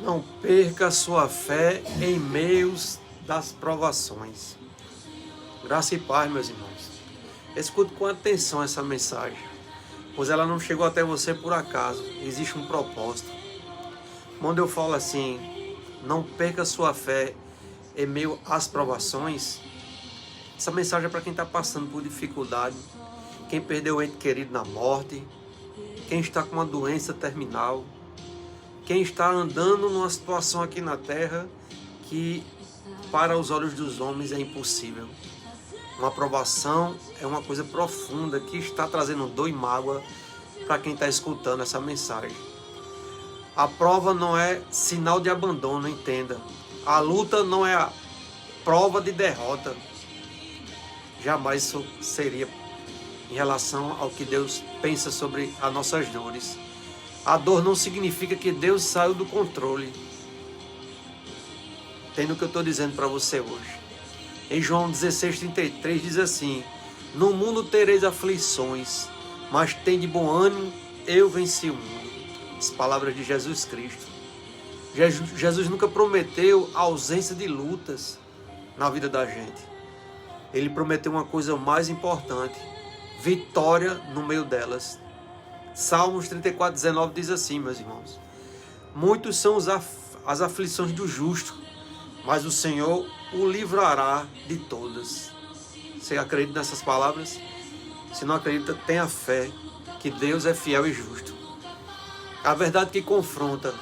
Não perca sua fé em meios das provações. Graça e paz, meus irmãos. Escute com atenção essa mensagem, pois ela não chegou até você por acaso. Existe um propósito. Quando eu falo assim, não perca sua fé em meio às provações, essa mensagem é para quem está passando por dificuldade, quem perdeu o ente querido na morte, quem está com uma doença terminal, quem está andando numa situação aqui na terra que para os olhos dos homens é impossível. Uma provação é uma coisa profunda que está trazendo dor e mágoa para quem está escutando essa mensagem. A prova não é sinal de abandono, entenda. A luta não é a prova de derrota. Jamais isso seria em relação ao que Deus pensa sobre as nossas dores. A dor não significa que Deus saiu do controle. Entenda o que eu estou dizendo para você hoje. Em João 16,33 diz assim: no mundo tereis aflições, mas tende bom ânimo, eu venci o mundo. As palavras de Jesus Cristo. Jesus nunca prometeu a ausência de lutas na vida da gente. Ele prometeu uma coisa mais importante: vitória no meio delas. Salmos 34,19 diz assim, meus irmãos: muitos são as aflições do justo, mas o Senhor o livrará de todas. Você acredita nessas palavras? Se não acredita, tenha fé que Deus é fiel e justo. A verdade que confronta.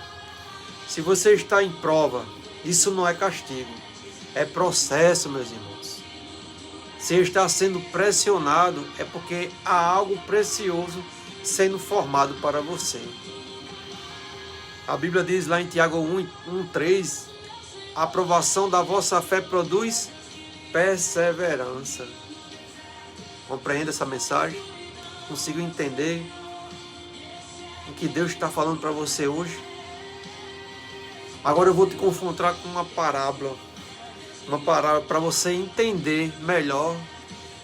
Se você está em prova, isso não é castigo, é processo, meus irmãos. Se está sendo pressionado, é porque há algo precioso sendo formado para você. A Bíblia diz lá em Tiago 1:3, a aprovação da vossa fé produz perseverança. Compreenda essa mensagem? Consigo entender o que Deus está falando para você hoje? Agora eu vou te confrontar com uma parábola para você entender melhor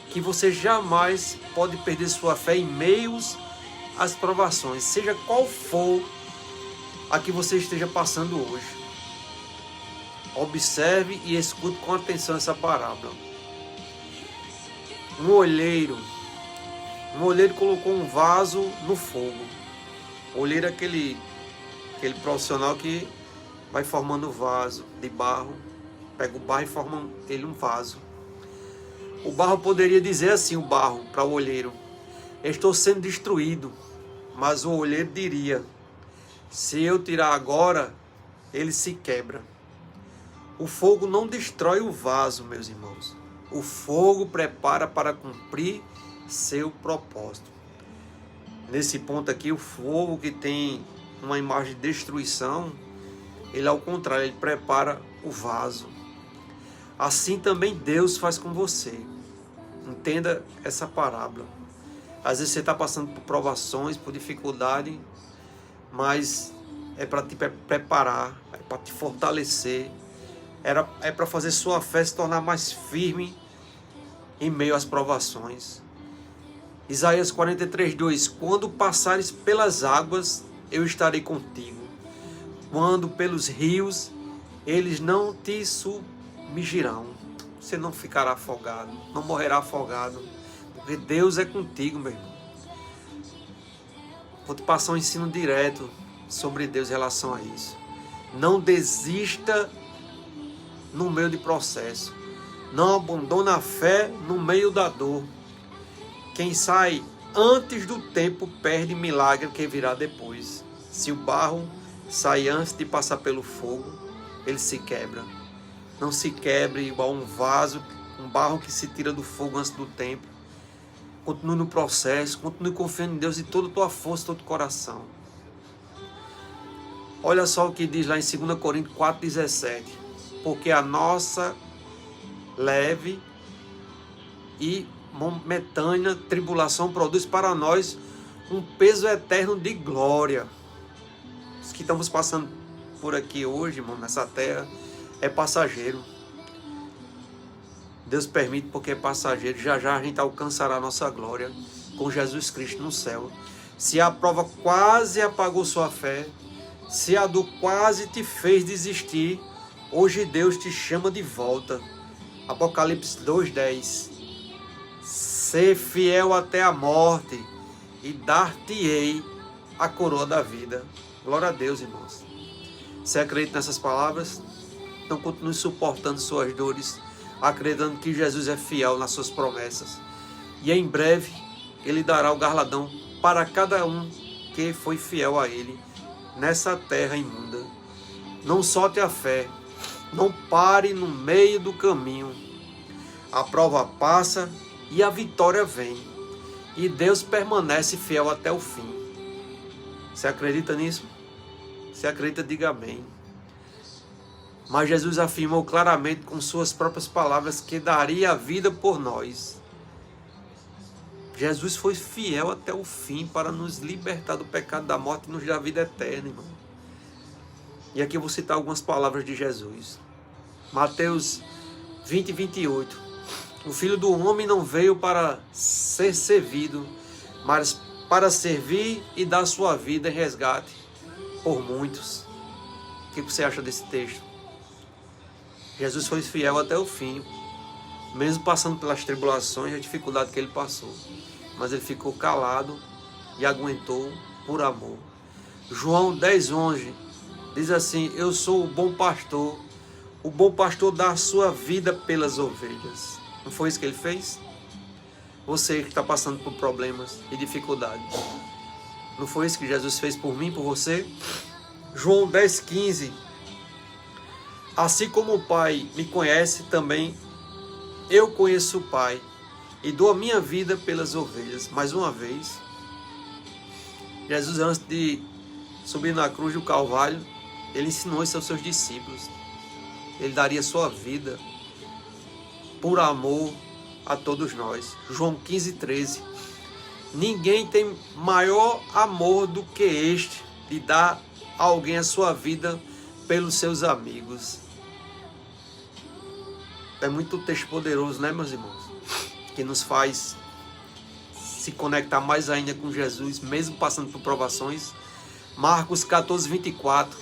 que você jamais pode perder sua fé em meios às provações, seja qual for a que você esteja passando hoje. Observe e escute com atenção essa parábola. Um olheiro colocou um vaso no fogo. O olheiro é aquele profissional que vai formando vaso de barro, pega o barro e forma ele um vaso. O barro poderia dizer assim, o barro para o olheiro: estou sendo destruído. Mas o olheiro diria: se eu tirar agora, ele se quebra. O fogo não destrói o vaso, meus irmãos. O fogo prepara para cumprir seu propósito. Nesse ponto aqui, o fogo que tem uma imagem de destruição, ele ao contrário, ele prepara o vaso. Assim também Deus faz com você. Entenda essa parábola. Às vezes você está passando por provações, por dificuldade, mas é para te preparar, é para te fortalecer, é para fazer sua fé se tornar mais firme em meio às provações. Isaías 43:2: quando passares pelas águas, eu estarei contigo. Quando pelos rios, eles não te submergirão. Você não ficará afogado, não morrerá afogado, porque Deus é contigo, meu irmão. Vou te passar um ensino direto sobre Deus em relação a isso. Não desista no meio de processo. Não abandone a fé no meio da dor. Quem sai antes do tempo perde milagre que virá depois. Se o barro sai antes de passar pelo fogo, ele se quebra. Não se quebre igual um vaso, um barro que se tira do fogo antes do tempo. Continue no processo, continue confiando em Deus de toda a tua força, todo o coração. Olha só o que diz lá em 2 Coríntios 4:17. Porque a nossa leve e momentânea tribulação produz para nós um peso eterno de glória. Os que estamos passando por aqui hoje, irmão, nessa terra, é passageiro. Deus permite porque é passageiro. Já já a gente alcançará a nossa glória com Jesus Cristo no céu. Se a prova quase apagou sua fé, Se a dor quase te fez desistir, hoje Deus te chama de volta. Apocalipse 2:10. Ser fiel até a morte e dar-te-ei a coroa da vida. Glória a Deus, irmãos. Você acredita nessas palavras? Então continue suportando suas dores, acreditando que Jesus é fiel nas suas promessas. E em breve Ele dará o galardão para cada um que foi fiel a Ele nessa terra imunda. Não solte a fé, não pare no meio do caminho. A prova passa e a vitória vem. E Deus permanece fiel até o fim. Você acredita nisso? Se acredita, diga amém. Mas Jesus afirmou claramente com suas próprias palavras que daria a vida por nós. Jesus foi fiel até o fim para nos libertar do pecado da morte e nos dar a vida eterna, irmão. E aqui eu vou citar algumas palavras de Jesus. Mateus 20:28. O Filho do Homem não veio para ser servido, mas para servir e dar sua vida em resgate por muitos. O que você acha desse texto? Jesus foi fiel até o fim, mesmo passando pelas tribulações e a dificuldade que ele passou. Mas ele ficou calado e aguentou por amor. João 10:11 diz assim: eu sou o bom pastor dá a sua vida pelas ovelhas. Não foi isso que ele fez? Você que está passando por problemas e dificuldades, não foi isso que Jesus fez por mim, por você? João 10:15. Assim como o Pai me conhece, também eu conheço o Pai e dou a minha vida pelas ovelhas. Mais uma vez, Jesus, antes de subir na cruz do Calvário, ele ensinou isso aos seus discípulos. Ele daria sua vida por amor a todos nós. João 15:13. Ninguém tem maior amor do que este, de dar a alguém a sua vida pelos seus amigos. É muito texto poderoso, né, meus irmãos? Que nos faz se conectar mais ainda com Jesus, mesmo passando por provações. Marcos 14:24.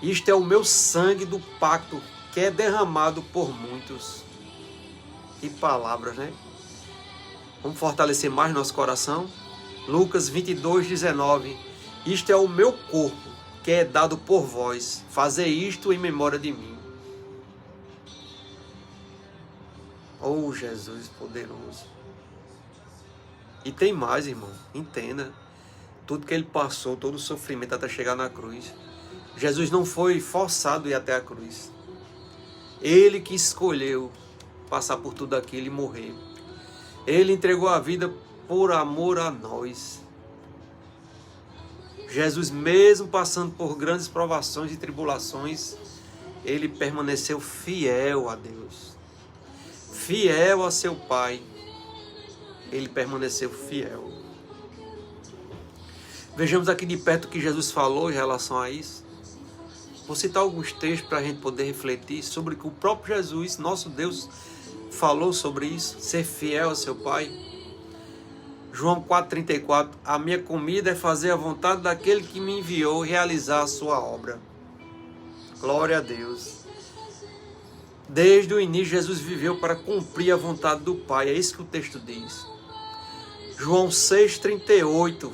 Isto é o meu sangue do pacto, que é derramado por muitos. Que palavras, né? Vamos fortalecer mais nosso coração. Lucas 22:19. Isto é o meu corpo, que é dado por vós. Fazei isto em memória de mim. Oh, Jesus poderoso. E tem mais, irmão. Entenda. Tudo que ele passou, todo o sofrimento até chegar na cruz. Jesus não foi forçado a ir até a cruz. Ele que escolheu passar por tudo aquilo e morrer. Ele entregou a vida por amor a nós. Jesus, mesmo passando por grandes provações e tribulações, ele permaneceu fiel a Deus. Fiel a seu Pai. Ele permaneceu fiel. Vejamos aqui de perto o que Jesus falou em relação a isso. Vou citar alguns textos para a gente poder refletir sobre o que o próprio Jesus, nosso Deus, falou sobre isso. Ser fiel a seu Pai. João 4:34. A minha comida é fazer a vontade daquele que me enviou e realizar a sua obra. Glória a Deus. Desde o início, Jesus viveu para cumprir a vontade do Pai. É isso que o texto diz. João 6:38.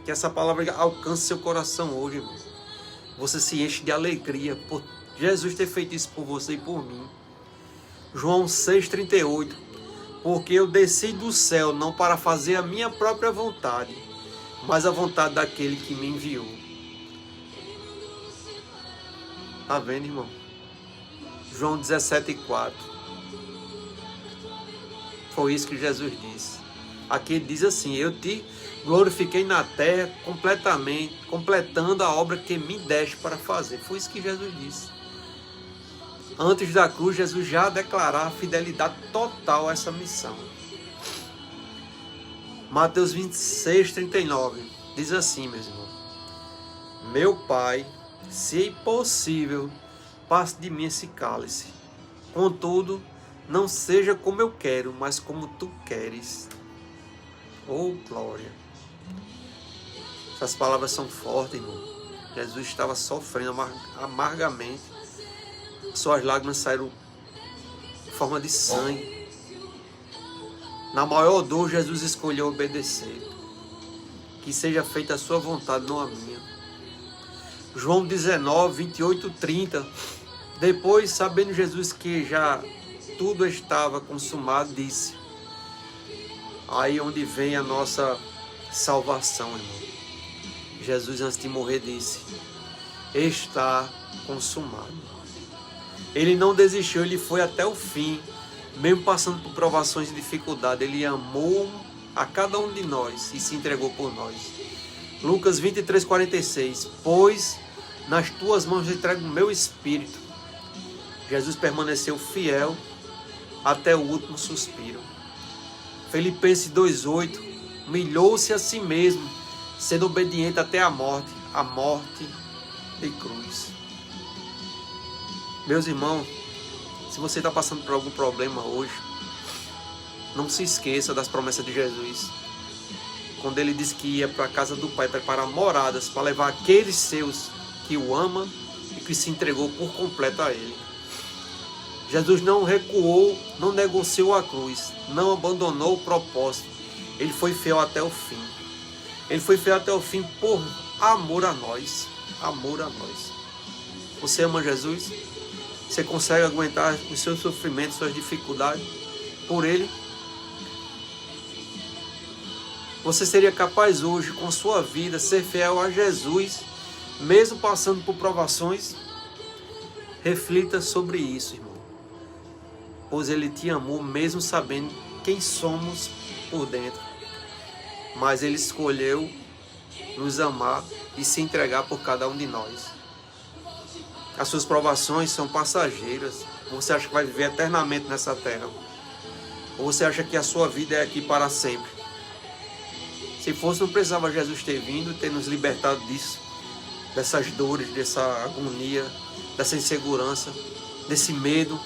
Que essa palavra alcance seu coração hoje, irmão. Você se enche de alegria por Jesus ter feito isso por você e por mim. João 6:38. Porque eu desci do céu não para fazer a minha própria vontade, mas a vontade daquele que me enviou. Tá vendo, irmão? João 17:4. Foi isso que Jesus disse. Aqui ele diz assim: eu te glorifiquei na terra completamente, completando a obra que me deste para fazer. Foi isso que Jesus disse. Antes da cruz, Jesus já declarava a fidelidade total a essa missão. Mateus 26:39 diz assim, meus irmãos: meu Pai, se possível, passe de mim esse cálice. Contudo, não seja como eu quero, mas como tu queres. Oh, glória! Essas palavras são fortes, irmão. Jesus estava sofrendo amargamente. Suas lágrimas saíram em forma de sangue. Na maior dor, Jesus escolheu obedecer. Que seja feita a sua vontade, não a minha. João 19, 28, 30. Depois, sabendo Jesus que já tudo estava consumado, disse: aí onde vem a nossa salvação, irmão. Jesus, antes de morrer, disse: está consumado. Ele não desistiu, ele foi até o fim, mesmo passando por provações e dificuldades. Ele amou a cada um de nós e se entregou por nós. Lucas 23, 46. Pois nas tuas mãos eu entrego o meu espírito. Jesus permaneceu fiel até o último suspiro. Filipenses 2,8. Humilhou-se a si mesmo, sendo obediente até a morte de cruz. Meus irmãos, se você está passando por algum problema hoje, não se esqueça das promessas de Jesus. Quando ele disse que ia para a casa do Pai preparar moradas para levar aqueles seus que o amam e que se entregou por completo a ele. Jesus não recuou, não negociou a cruz, não abandonou o propósito. Ele foi fiel até o fim. Ele foi fiel até o fim por amor a nós. Amor a nós. Você ama Jesus? Você consegue aguentar os seus sofrimentos, suas dificuldades por Ele? Você seria capaz hoje, com sua vida, ser fiel a Jesus, mesmo passando por provações? Reflita sobre isso, irmão. Pois Ele te amou, mesmo sabendo quem somos por dentro. Mas Ele escolheu nos amar e se entregar por cada um de nós. As suas provações são passageiras. Você acha que vai viver eternamente nessa terra? Ou você acha que a sua vida é aqui para sempre? Se fosse, não precisava Jesus ter vindo e ter nos libertado disso, dessas dores, dessa agonia, dessa insegurança, desse medo.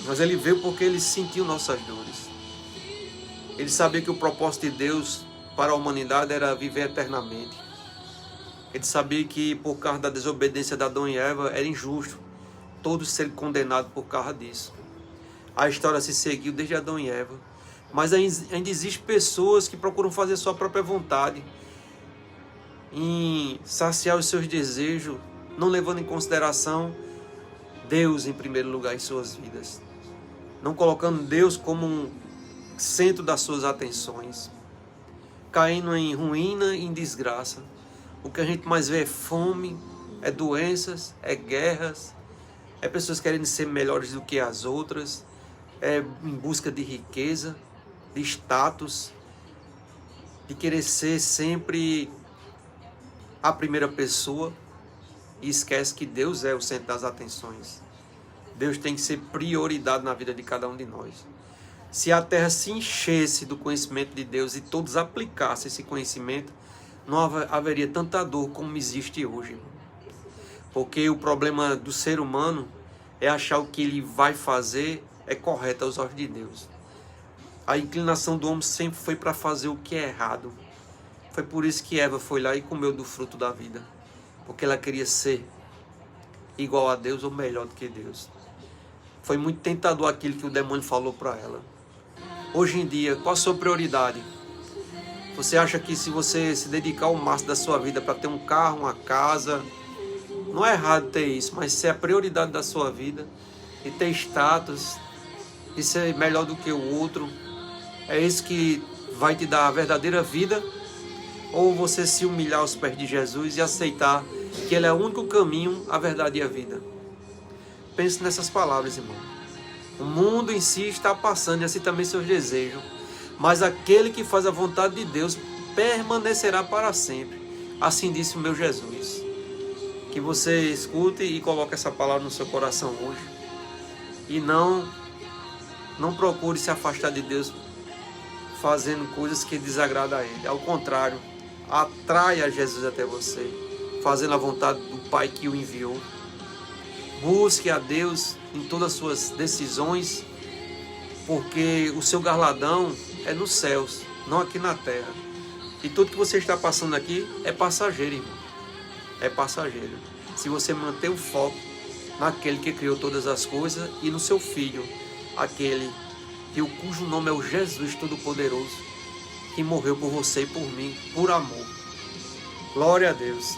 Mas Ele veio porque Ele sentiu nossas dores. Ele sabia que o propósito de Deus para a humanidade era viver eternamente. Ele sabia que por causa da desobediência de Adão e Eva era injusto todos serem condenados por causa disso. A história se seguiu desde Adão e Eva. Mas ainda existem pessoas que procuram fazer sua própria vontade, em saciar os seus desejos, não levando em consideração Deus em primeiro lugar em suas vidas. Não colocando Deus como um centro das suas atenções. Caindo em ruína e em desgraça. O que a gente mais vê é fome, é doenças, é guerras, é pessoas querendo ser melhores do que as outras, é em busca de riqueza, de status, de querer ser sempre a primeira pessoa e esquece que Deus é o centro das atenções. Deus tem que ser prioridade na vida de cada um de nós. Se a terra se enchesse do conhecimento de Deus e todos aplicassem esse conhecimento, não haveria tanta dor como existe hoje. Porque o problema do ser humano é achar o que ele vai fazer é correto aos olhos de Deus. A inclinação do homem sempre foi para fazer o que é errado. Foi por isso que Eva foi lá e comeu do fruto da vida. Porque ela queria ser igual a Deus ou melhor do que Deus. Foi muito tentador aquilo que o demônio falou para ela. Hoje em dia, qual a sua prioridade? Você acha que se você se dedicar ao máximo da sua vida para ter um carro, uma casa, não é errado ter isso, mas se é a prioridade da sua vida, e ter status, e ser melhor do que o outro, é isso que vai te dar a verdadeira vida? Ou você se humilhar aos pés de Jesus e aceitar que Ele é o único caminho, a verdade e a vida? Pense nessas palavras, irmão. O mundo em si está passando e assim também seus desejos. Mas aquele que faz a vontade de Deus permanecerá para sempre. Assim disse o meu Jesus. Que você escute e coloque essa palavra no seu coração hoje. E não procure se afastar de Deus fazendo coisas que desagradam a Ele. Ao contrário, atraia Jesus até você, fazendo a vontade do Pai que o enviou. Busque a Deus em todas as suas decisões, porque o seu galardão é nos céus, não aqui na terra. E tudo que você está passando aqui é passageiro, irmão. é passageiro. Se você manter o foco naquele que criou todas as coisas e no seu Filho, aquele cujo nome é o Jesus Todo-Poderoso, que morreu por você e por mim, por amor. Glória a Deus.